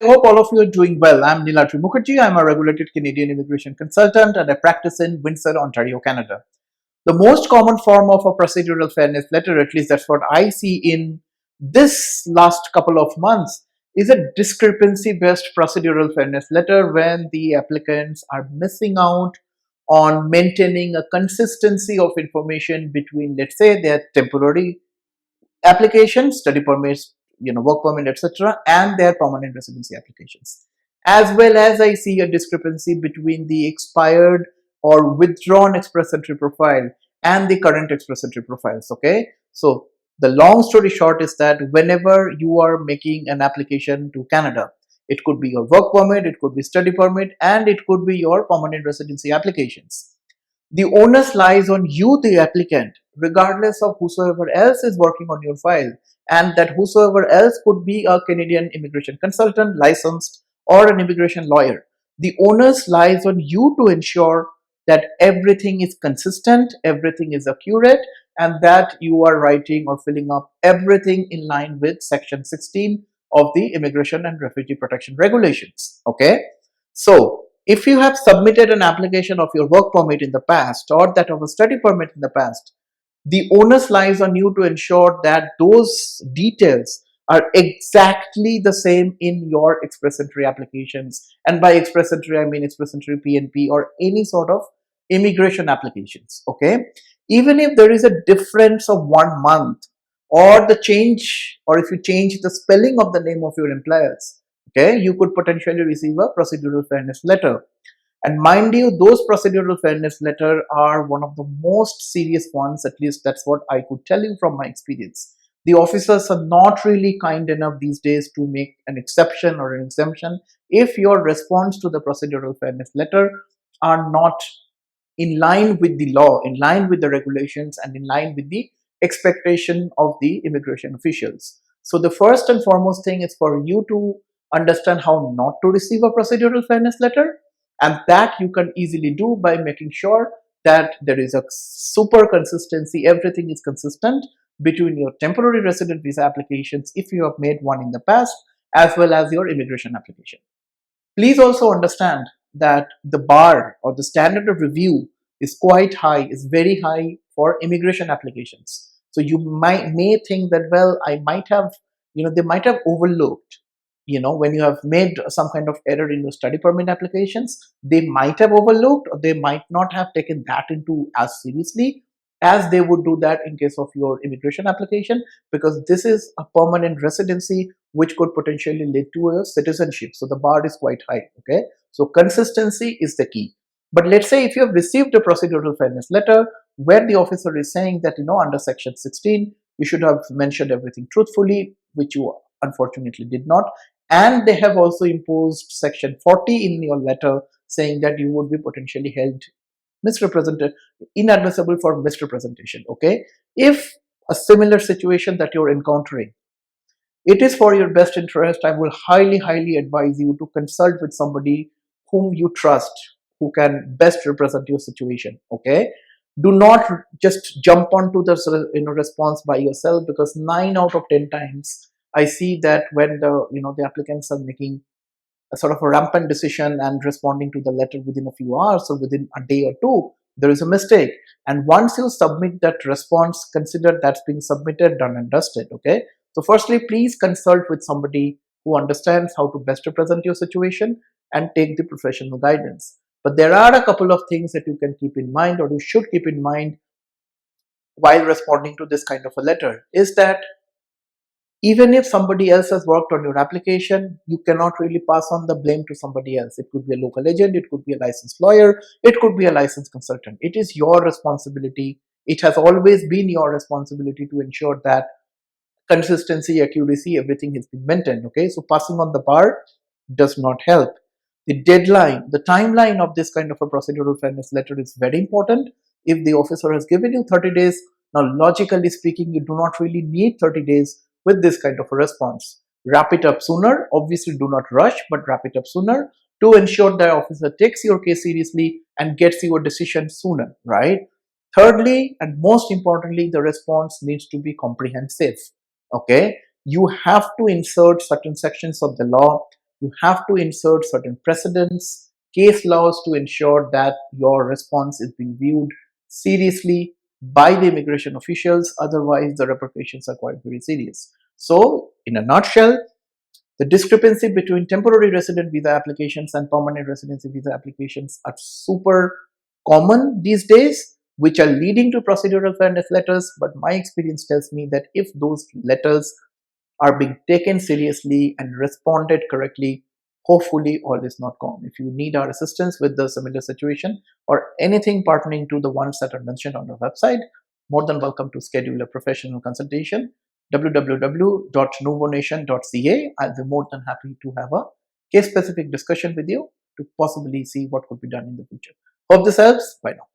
I hope all of you are doing well. I'm Nilatri Mukherjee. I'm a regulated Canadian immigration consultant and I practice in Windsor, Ontario, Canada. The most common form of a procedural fairness letter, at least that's what I see in this last couple of months, is a discrepancy based procedural fairness letter when the applicants are missing out on maintaining a consistency of information between, let's say, their temporary applications, study permits, work permit, etc., and their permanent residency applications. As well as I see a discrepancy between the expired or withdrawn express entry profile and the current express entry profiles. Okay, so the long story short is that whenever you are making an application to Canada, it could be your work permit, it could be study permit, and it could be your permanent residency applications. The onus lies on you, the applicant, regardless of whosoever else is working on your file, and that whosoever else could be a Canadian immigration consultant, licensed, or an immigration lawyer. The onus lies on you to ensure that everything is consistent, everything is accurate, and that you are writing or filling up everything in line with Section 16 of the Immigration and Refugee Protection Regulations. Okay, so if you have submitted an application of your work permit in the past or that of a study permit in the past, the onus lies on you to ensure that those details are exactly the same in your express entry applications. And by express entry, I mean express entry PNP or any sort of immigration applications. Okay. Even if there is a difference of 1 month or the change, or if you change the spelling of the name of your employers, okay, you could potentially receive a procedural fairness letter. And mind you, those procedural fairness letter are one of the most serious ones, at least that's what I could tell you from my experience. The officers are not really kind enough these days to make an exception or an exemption if your response to the procedural fairness letter are not in line with the law, in line with the regulations, and in line with the expectation of the immigration officials. So the first and foremost thing is for you to understand how not to receive a procedural fairness letter, and that you can easily do by making sure that there is a super consistency, everything is consistent between your temporary resident visa applications if you have made one in the past, as well as your immigration application. Please also understand that the bar or the standard of review is quite high, is very high for immigration applications. So you may think that, well, I might have, they might have overlooked, when you have made some kind of error in your study permit applications, they might have overlooked or they might not have taken that into as seriously as they would do that in case of your immigration application, because this is a permanent residency which could potentially lead to a citizenship. So the bar is quite high. Okay, so consistency is the key. But let's say if you have received a procedural fairness letter where the officer is saying that, under Section 16 you should have mentioned everything truthfully, which you unfortunately did not, and they have also imposed Section 40 in your letter saying that you would be potentially held misrepresented, inadmissible for misrepresentation. Okay, if a similar situation that you're encountering, it is for your best interest, I will highly advise you to consult with somebody whom you trust, who can best represent your situation. Okay, do not just jump onto the response by yourself, because 9 out of 10 times I see that when the applicants are making a sort of a rampant decision and responding to the letter within a few hours or within a day or two, there is a mistake. And once you submit that response, consider that's being submitted, done and dusted. Okay, so firstly, please consult with somebody who understands how to best represent your situation and take the professional guidance. But there are a couple of things that you can keep in mind, or you should keep in mind while responding to this kind of a letter, is that even if somebody else has worked on your application, you cannot really pass on the blame to somebody else. It could be a local agent, it could be a licensed lawyer, it could be a licensed consultant. It is your responsibility. It has always been your responsibility to ensure that consistency, accuracy, everything has been maintained. Okay, so passing on the bar does not help. The deadline, the timeline of this kind of a procedural fairness letter is very important. If the officer has given you 30 days, now logically speaking, you do not really need 30 days with this kind of a response. Wrap it up sooner. Obviously, do not rush, but wrap it up sooner to ensure the officer takes your case seriously and gets you a decision sooner, right? Thirdly, and most importantly, the response needs to be comprehensive. Okay, you have to insert certain sections of the law you have to insert certain precedents, case laws to ensure that your response is being viewed seriously by the immigration officials. Otherwise, the repercussions are quite very serious. So, in a nutshell, the discrepancy between temporary resident visa applications and permanent residency visa applications are super common these days, which are leading to procedural fairness letters. But my experience tells me that if those letters are being taken seriously and responded correctly, hopefully all is not gone. If you need our assistance with the similar situation or anything pertaining to the ones that are mentioned on our website, more than welcome to schedule a professional consultation. www.nuvonation.ca. I'll be more than happy to have a case specific discussion with you to possibly see what could be done in the future. Hope this helps. Bye now.